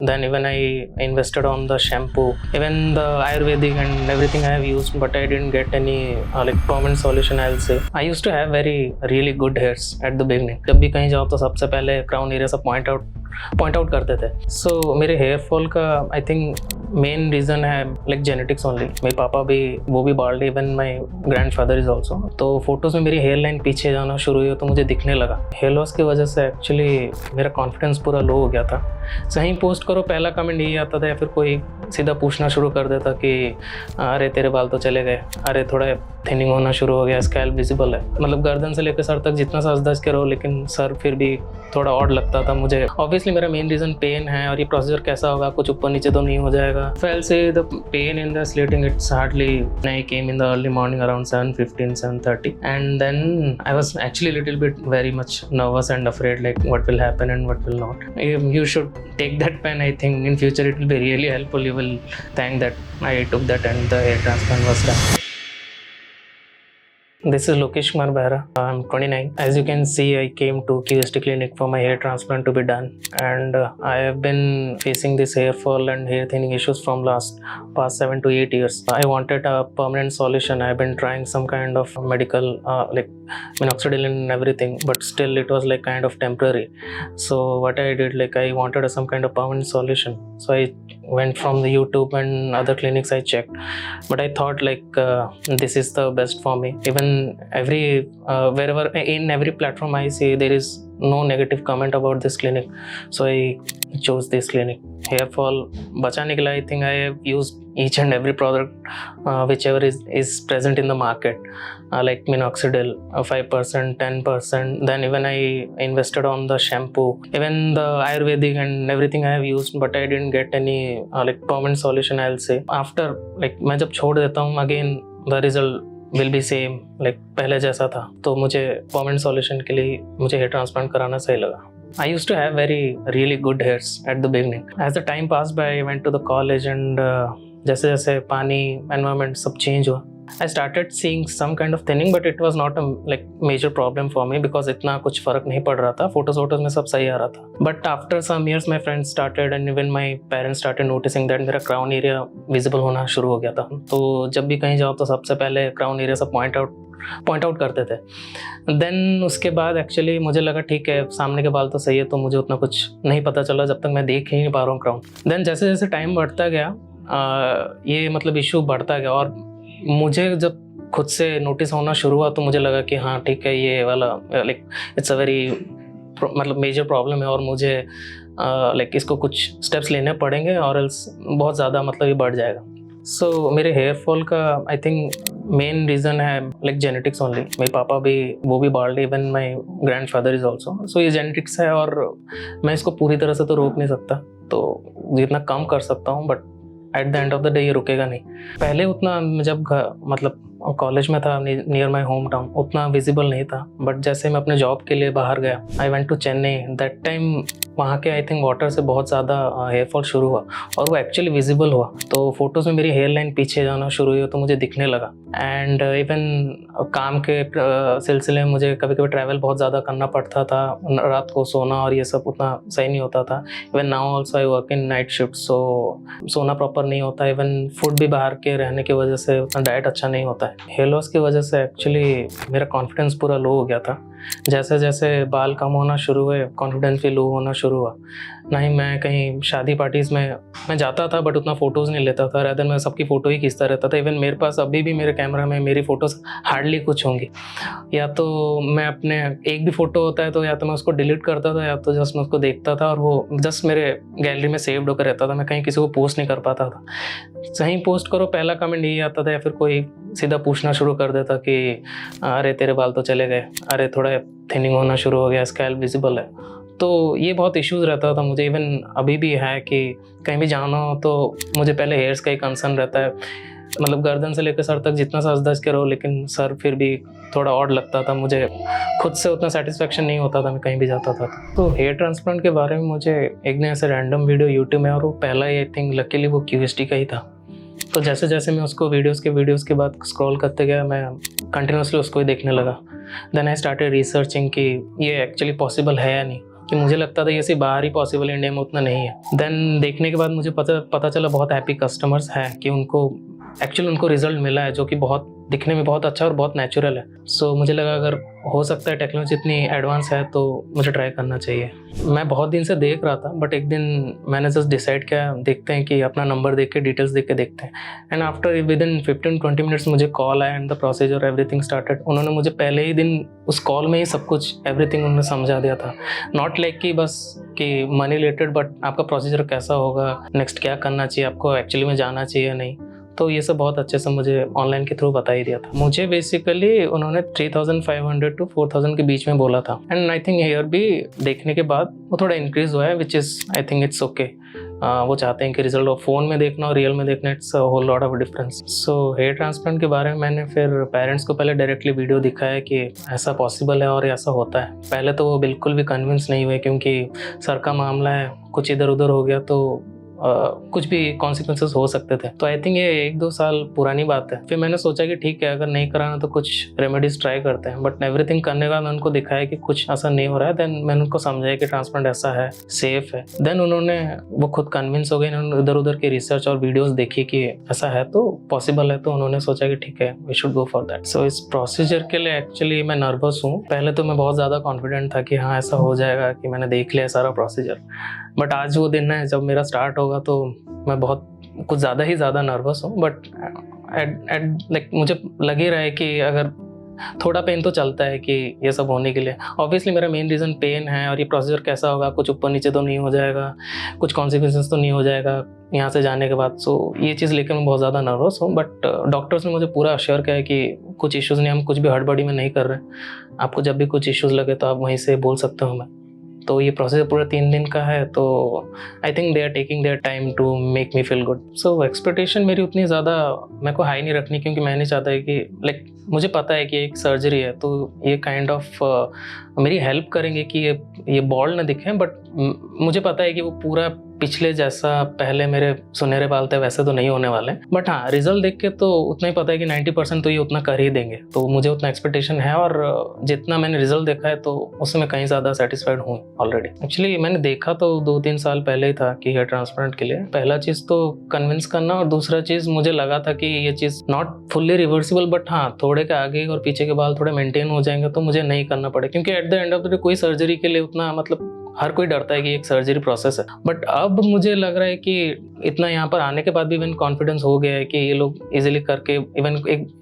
Then even I invested on the shampoo, even the Ayurvedic and everything I have used, but I didn't get any like permanent solution, I'll say. I used to have very really good hairs at the beginning. जब भी कहीं जाओ तो सबसे पहले crown area सब point out करते थे. सो मेरे हेयर फॉल का आई थिंक मेन रीज़न है लाइक जेनेटिक्स ओनली. मेरे पापा भी वो भी bald, even my grand father is also. तो फोटोज़ में मेरी हेयर लाइन पीछे जाना शुरू हुई तो मुझे दिखने लगा. हेयर लॉस की वजह से एक्चुअली मेरा कॉन्फिडेंस पूरा लो हो गया था. सही पोस्ट करो पहला कमेंट यही आता था, या फिर कोई सीधा पूछना शुरू कर देता कि अरे तेरे बाल तो चले गए, अरे थोड़ा थिनिंग होना शुरू हो गया, स्कैल्प विजिबल है. मतलब गर्दन से लेकर सर तक जितना सच धज के रहो, लेकिन सर फिर भी थोड़ा ऑड लगता था मुझे. ऑब्वियसली मेरा मेन रीज़न पेन है, और ये प्रोसीजर कैसा होगा, कुछ ऊपर नीचे तो नहीं हो जाएगा. फेल से the pain in the स्लीटिंग it's hardly. I came in the early morning around 7:15, 7:30, and then I was actually a little bit very much nervous and afraid like what will happen and what will not. You should take that pen. I think in future it will be really helpful. You will thank that I took that and the hair transplant was done. This is Lokesh Kumar Behra. I'm 29. As you can see, I came to QST clinic for my hair transplant to be done, and I have been facing this hair fall and hair thinning issues from past 7 to 8 years. I wanted a permanent solution. I've been trying some kind of medical like minoxidil and everything, but still it was like kind of temporary. So what I did, like I wanted some kind of permanent solution. So I went from the YouTube and other clinics I checked, but I thought like this is the best for me. Even wherever in every platform I see there is no negative comment about this clinic, so I chose this clinic. Hair fall bachane ke liye I think I have used each and every product whichever is present in the market, like minoxidil 5%, 10%. Then even I invested on the shampoo, even the Ayurvedic and everything I have used, but I didn't get any like permanent solution, I'll say. After like मैं जब छोड़ देता हूँ again the result will be same like पहले जैसा था. तो मुझे permanent solution के लिए मुझे hair transplant कराना सही लगा. I used to have very really good hairs at the beginning. As the time passed by, I went to the college and जैसे जैसे पानी environment सब change हुआ, I started seeing some kind of thinning, but it was not a like major problem for me because इतना कुछ फर्क नहीं पड़ रहा था. फोटोज में सब सही आ रहा था. But after some years my friends started and even my parents started noticing that मेरा क्राउन एरिया विजिबल होना शुरू हो गया था. तो जब भी कहीं जाओ तो सबसे पहले क्राउन एरिया सब पॉइंट आउट करते थे. देन उसके बाद एक्चुअली मुझे लगा ठीक है सामने के बाल तो सही है, तो मुझे उतना कुछ नहीं पता चला जब तक मैं देख ही नहीं पा रहा हूँ क्राउन. देन जैसे जैसे टाइम बढ़ता गया ये मतलब इशू बढ़ता गया, और मुझे जब खुद से नोटिस होना शुरू हुआ तो मुझे लगा कि हाँ ठीक है ये वाला लाइक इट्स अ वेरी मतलब मेजर प्रॉब्लम है, और मुझे लाइक इसको कुछ स्टेप्स लेने पड़ेंगे और एल्स बहुत ज़्यादा मतलब ये बढ़ जाएगा. सो मेरे हेयर फॉल का आई थिंक मेन रीज़न है लाइक जेनेटिक्स ओनली. मेरे पापा भी वो भी bald, even my grand father is also. So ये जेनेटिक्स है, और मैं इसको पूरी तरह से तो रोक नहीं सकता, तो जितना कम कर सकता हूँ, but at the end of the day ये रुकेगा नहीं. पहले उतना जब मतलब कॉलेज में था नियर माई होम टाउन उतना विजिबल नहीं था, बट जैसे मैं अपने जॉब के लिए बाहर गया, I went to Chennai. That time वहाँ के आई थिंक वाटर से बहुत ज़्यादा हेयर फॉल शुरू हुआ, और वो एक्चुअली विजिबल हुआ. तो फोटोज़ में मेरी हेयर लाइन पीछे जाना शुरू हुई तो मुझे दिखने लगा. एंड इवन काम के सिलसिले में मुझे कभी कभी ट्रैवल बहुत ज़्यादा करना पड़ता था, रात को सोना और ये सब उतना सही नहीं होता था. Even now also I work in night shift, so सोना प्रॉपर नहीं होता. इवन फूड भी बाहर के रहने की वजह से उतना डाइट अच्छा नहीं होता है. हेयर लॉस की वजह से एक्चुअली मेरा कॉन्फिडेंस पूरा लो हो गया था. जैसे जैसे बाल कम होना शुरू हुए कॉन्फिडेंस भी लो होना शुरू हुआ. ना ही मैं कहीं शादी पार्टीज़ में मैं जाता था, बट उतना फ़ोटोज़ नहीं लेता था. रादर मैं सबकी फ़ोटो ही खींचता रहता था. इवन मेरे पास अभी भी मेरे कैमरा में मेरी फ़ोटोज़ हार्डली कुछ होंगी. या तो मैं अपने एक भी फ़ोटो होता है तो या तो मैं उसको डिलीट करता था, या तो जस्ट मैं उसको देखता था और वो जस्ट मेरे गैलरी में सेव्ड होकर रहता था. मैं कहीं किसी को पोस्ट नहीं कर पाता था. सही पोस्ट करो पहला कमेंट यही आता था, या फिर कोई सीधा पूछना शुरू कर देता कि अरे तेरे बाल तो चले गए, अरे थोड़ा थिनिंग होना शुरू हो गया, स्कैल्प विजिबल है. तो ये बहुत इश्यूज़ रहता था मुझे. इवन अभी भी है कि कहीं भी जाना हो तो मुझे पहले हेयर्स का ही कंसर्न रहता है. मतलब गर्दन से लेकर सर तक जितना सच धज के रहो, लेकिन सर फिर भी थोड़ा ऑड लगता था. मुझे खुद से उतना सेटिस्फेक्शन नहीं होता था मैं कहीं भी जाता था. तो हेयर ट्रांसप्लांट के बारे में मुझे एक दिन ऐसे रैंडम वीडियो यूट्यूब में, और वो पहला ही आई थिंक लकीली वो QST का ही था. तो जैसे जैसे मैं उसको वीडियोज़ के बाद स्क्रॉल करते गया, मैं कंटिन्यूसली उसको ही देखने लगा. देन आई स्टार्टेड रिसर्चिंग कि ये एक्चुअली पॉसिबल है या नहीं. कि मुझे लगता था ये सिर्फ बाहर ही पॉसिबल है, इंडिया में उतना नहीं है। देन देखने के बाद मुझे पता चला बहुत हैप्पी कस्टमर्स हैं कि उनको रिजल्ट मिला है जो कि बहुत दिखने में बहुत अच्छा और बहुत नेचुरल है। सो मुझे लगा अगर हो सकता है टेक्नोलॉजी इतनी एडवांस है तो मुझे ट्राई करना चाहिए। मैं बहुत दिन से देख रहा था, बट एक दिन मैंने जस्ट डिसाइड किया देखते हैं कि अपना नंबर देख के डिटेल्स देख के देखते हैं। And after with in 15-20 minutes मुझे कॉल आया and the procedure everything started. उन्होंने मुझे पहले ही दिन उस कॉल में ही सब कुछ एवरीथिंग उन्होंने समझा दिया था। नॉट लाइक कि बस कि मनी रिलेटेड, बट आपका प्रोसीजर कैसा होगा, नेक्स्ट क्या करना चाहिए, आपको एक्चुअली में जाना चाहिए नहीं, तो ये सब बहुत अच्छे से मुझे ऑनलाइन के थ्रू बता ही दिया था। मुझे बेसिकली उन्होंने 3500 to 4000 के बीच में बोला था। एंड आई थिंक हेयर भी देखने के बाद वो थोड़ा इंक्रीज हुआ है, which is I think it's okay. वो चाहते हैं कि रिजल्ट और फ़ोन में देखना और रियल में देखना, it's a whole lot of difference. So hair transplant के बारे में मैंने फिर पेरेंट्स को पहले डायरेक्टली वीडियो दिखाया कि ऐसा पॉसिबल है और ऐसा होता है। पहले तो वो बिल्कुल भी कन्विंस नहीं हुए, क्योंकि सर का मामला है, कुछ इधर उधर हो गया तो कुछ भी कॉन्सिक्वेंसेस हो सकते थे। तो आई थिंक ये 1-2 साल पुरानी बात है। फिर मैंने सोचा कि ठीक है, अगर नहीं कराना तो कुछ रेमेडीज ट्राई करते हैं। बट एवरीथिंग करने के बाद मैं उनको दिखाया कि कुछ ऐसा नहीं हो रहा है। देन मैंने उनको समझाया कि ट्रांसप्लांट ऐसा है, सेफ है। देन वो खुद कन्विंस हो गए, इन्होंने इधर उधर की रिसर्च और वीडियोज देखी कि ऐसा है तो पॉसिबल है, तो उन्होंने सोचा कि ठीक है, we should go for that. So इस प्रोसीजर के लिए एक्चुअली मैं नर्वस हूँ। पहले तो मैं बहुत ज़्यादा कॉन्फिडेंट था कि हाँ ऐसा हो जाएगा, कि मैंने देख लिया सारा प्रोसीजर। बट आज वो दिन है जब मेरा स्टार्ट होगा, तो मैं बहुत कुछ ज़्यादा ही ज़्यादा नर्वस हूँ। बट लाइक मुझे लग ही रहा है कि अगर थोड़ा पेन तो चलता है कि ये सब होने के लिए। ऑब्वियसली मेरा मेन रीज़न पेन है, और ये प्रोसीजर कैसा होगा, कुछ ऊपर नीचे तो नहीं हो जाएगा, कुछ कॉन्सिक्वेंसेस तो नहीं हो जाएगा यहाँ से जाने के बाद। सो ये चीज़ लेकर मैं बहुत ज़्यादा नर्वस हूँ। बट डॉक्टर्स ने मुझे पूरा अश्योर किया है कि कुछ इश्यूज़ नहीं, हम कुछ भी हड़बड़ी में नहीं कर रहे हैं। आपको जब भी कुछ इश्यूज़ लगे तो आप वहीं से बोल सकते हो हमें। तो ये प्रोसेस पूरा 3 दिन का है, तो I think they are taking their time to make me feel good. So expectation मेरी उतनी ज़्यादा मेरे को हाई नहीं रखनी, क्योंकि मैं नहीं चाहता है कि लाइक मुझे पता है कि एक सर्जरी है, तो ये काइंड ऑफ मेरी हेल्प करेंगे कि ये बॉल्ड ना दिखे। बट मुझे पता है कि वो पूरा पिछले जैसा पहले मेरे सुनहरे बाल थे वैसे तो नहीं होने वाले। बट हाँ, रिजल्ट देख के तो उतना ही पता है कि 90% तो ये उतना कर ही देंगे, तो मुझे उतना एक्सपेक्टेशन है। और जितना मैंने रिजल्ट देखा है तो उससे मैं कहीं ज़्यादा सेटिस्फाइड हूँ ऑलरेडी। एक्चुअली मैंने देखा तो 2-3 साल पहले ही था कि हेयर ट्रांसप्लांट के लिए पहला चीज़ तो कन्विंस करना, और दूसरा चीज़ मुझे लगा था कि ये चीज़ नॉट फुल्ली रिवर्सिबल, बट हाँ थोड़े के आगे और पीछे के बाल थोड़े मेंटेन हो जाएंगे तो मुझे नहीं करना पड़े। क्योंकि at the end of the day कोई सर्जरी के लिए उतना मतलब हर कोई डरता है कि एक सर्जरी प्रोसेस है। बट अब मुझे लग रहा है कि इतना यहाँ पर आने के बाद भी इवन कॉन्फिडेंस हो गया है कि ये लोग इजीली करके, इवन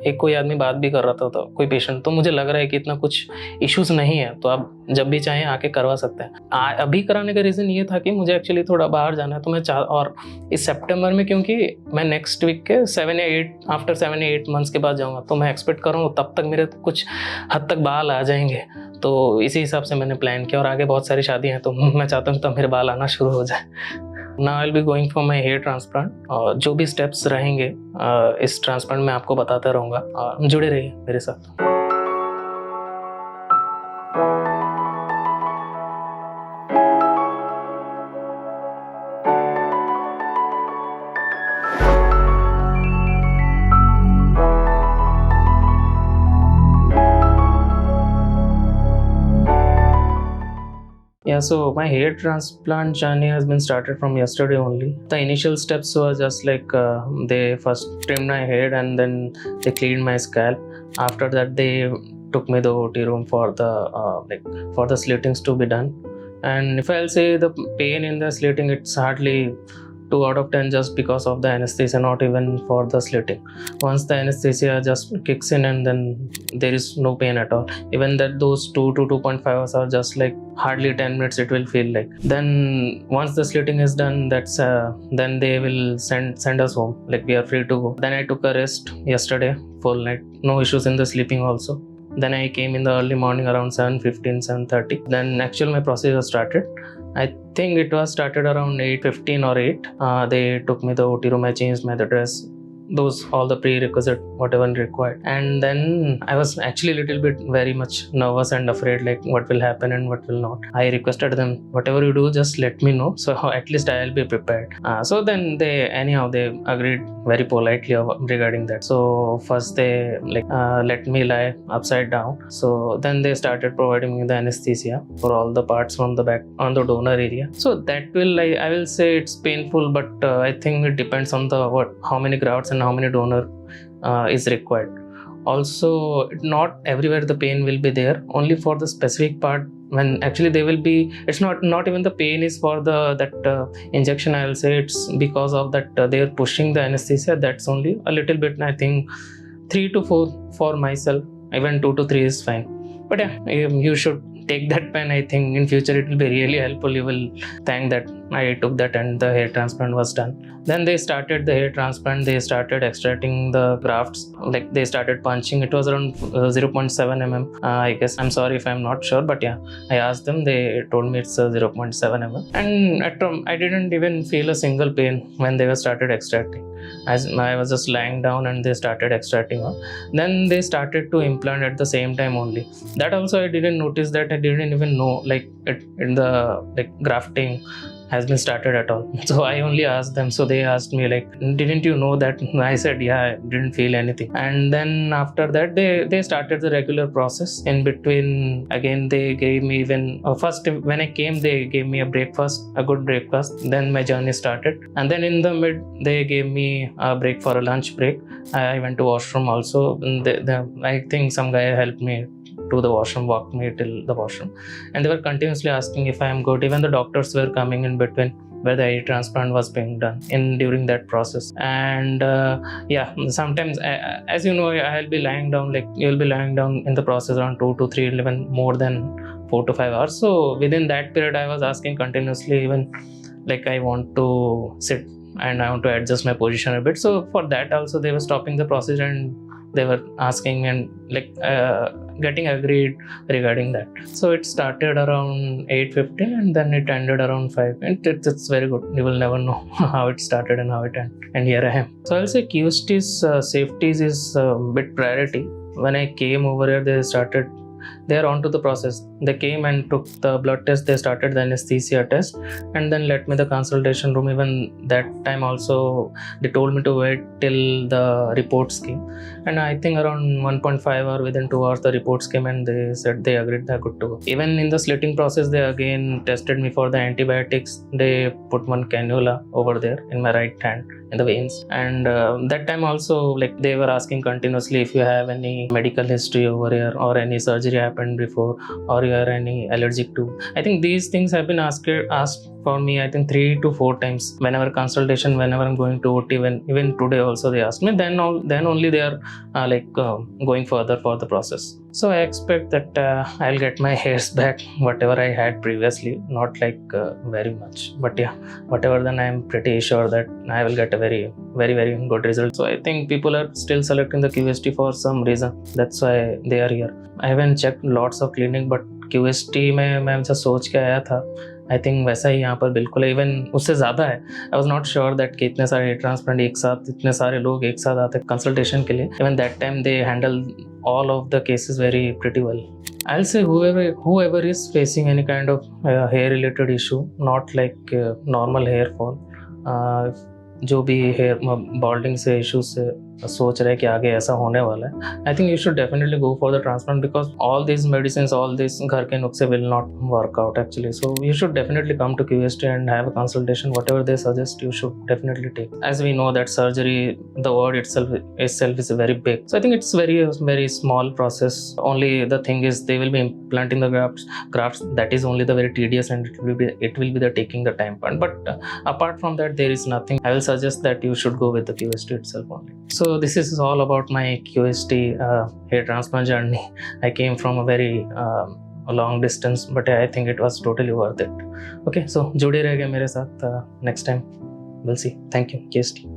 एक कोई आदमी बात भी कर रहा था कोई पेशेंट, तो मुझे लग रहा है कि इतना कुछ इश्यूज नहीं है, तो आप जब भी चाहें आके करवा सकते हैं। अभी कराने का रीज़न ये था कि मुझे एक्चुअली थोड़ा बाहर जाना है, तो मैं और इस सितंबर में, क्योंकि मैं नेक्स्ट वीक के 7 या 8 मंथ्स के बाद जाऊँगा, तो मैं एक्सपेक्ट कर रहा हूँ तब तक मेरे कुछ हद तक बाल आ जाएंगे। तो इसी हिसाब से मैंने प्लान किया, और आगे बहुत सारी शादी हैं तो मैं चाहता हूँ तब मेरे बाल आना शुरू हो जाए। Now I will be going for my hair transplant, और जो भी स्टेप्स रहेंगे इस ट्रांसप्लांट में आपको बताता रहूँगा, और जुड़े रहिए मेरे साथ। Yeah, so my hair transplant journey has been started from yesterday only. The initial steps were just like they first trimmed my head and then they cleaned my scalp. After that, they took me to the OT room for the slitings to be done. And if I'll say the pain in the slitting, it's hardly 2 out of 10 just because of the anesthesia, not even for the slitting. Once the anesthesia just kicks in, and then there is no pain at all. Even that those 2 to 2.5 hours are just like hardly 10 minutes it will feel like. Then once the slitting is done, that's then they will send us home, like we are free to go. Then I took a rest yesterday, full night, no issues in the sleeping also. Then I came in the early morning around 7:15, 7:30. Then actually my procedure started. I think it was started around 8:15 or 8. They took me to the OT room. I changed my dress, those all the prerequisite whatever required. And then I was actually a little bit very much nervous and afraid, like what will happen and what will not. I requested them, whatever you do, just let me know, so at least I'll be prepared. So then they agreed very politely regarding that. So first they let me lie upside down. So then they started providing me the anesthesia for all the parts from the back on the donor area. So that will, I will say it's painful, but I think it depends on the how many grafts and how many donor is required. Also, not everywhere the pain will be there, only for the specific part when actually they will be. It's not even the pain is for that injection. I will say it's because of that they are pushing the anesthesia. That's only a little bit. I think 3 to 4 for myself. Even 2 to 3 is fine. But yeah, you should take that pen. I think in future it will be really helpful. You will thank that I took that and the hair transplant was done. Then they started the hair transplant. They started extracting the grafts. Like they started punching. It was around 0.7 mm. I guess. I'm sorry if I'm not sure, but yeah, I asked them. They told me it's 0.7 mm. And I didn't even feel a single pain when they were started extracting. As I was just lying down and they started extracting out. Then they started to implant at the same time only. That also I didn't notice that. I didn't even know in the grafting has been started at all. So I only asked them. So they asked me didn't you know that? I said yeah, I didn't feel anything. And then after that they started the regular process. In between again they gave me first when I came they gave me a good breakfast. Then my journey started. And then in the mid they gave me a break for a lunch break. I went to washroom also. I think some guy helped me to the washroom, walked me till the washroom, and they were continuously asking if I am good. Even the doctors were coming in between where the hair transplant was being done during that process. And sometimes as you know, I'll be lying down, you'll be lying down in the process around 2 to 3, even more than 4 to 5 hours. So within that period I was asking continuously, even I want to sit and I want to adjust my position a bit. So for that also they were stopping the process and they were asking me and getting agreed regarding that. So it started around 8:15 and then it ended around 5. And it's very good. You will never know how it started and how it ended. And here I am. So I'll say QST's safety is a bit priority. When I came over here, they are onto the process. They came and took the blood test. They started the anesthesia test and then let me the consultation room. Even that time also they told me to wait till the reports came. And I think around 1.5 or within 2 hours the reports came and they said they agreed they're good to go. Even in the slitting process they again tested me for the antibiotics. They put one cannula over there in my right hand in the veins. And that time also they were asking continuously if you have any medical history over here or any surgery happened before or you are any allergic to. I think these things have been asked for me, I think 3 to 4 times whenever consultation, whenever I'm going to OT. Even today also they asked me. Then only they are going further for the process. So I expect that I'll get my hairs back whatever I had previously, not very much, but yeah, whatever. Then I'm pretty sure that I will get a very very very good result. So I think people are still selecting the QST for some reason. That's why they are here. I haven't checked lots of clinic, but QST में मैं जब सोच के आया था, I think वैसा ही यहाँ पर बिल्कुल है, इवन उससे ज़्यादा है. I was not sure that कि इतने सारे ट्रांसप्लांट एक साथ, इतने सारे लोग एक साथ आते कंसल्टेशन के लिए. Even that time they handle all of the cases very pretty well. I'll say whoever is facing any kind of hair related issue, not normal hair fall, जो भी हेयर बॉल्डिंग से इश्यूज से सोच रहे हैं कि आगे ऐसा होने वाला है, I think you should definitely go for the transplant because all this medicine, all this घर के नुस्खे will not work out actually. So you should definitely come to QST and have a consultation. Whatever they suggest you should definitely take. As we know that surgery, the word itself is very big. So I think it's very small process. Only the thing is they will be implanting the grafts. That is only the very tedious and it will be the taking the time part. But apart from that there is nothing. I will suggest that you should go with the QST itself only. So this is all about my QST hair transplant journey. I came from a very long distance, but I think it was totally worth it. Okay, so जुड़े रहिए मेरे साथ. Next time we'll see. Thank you, QST.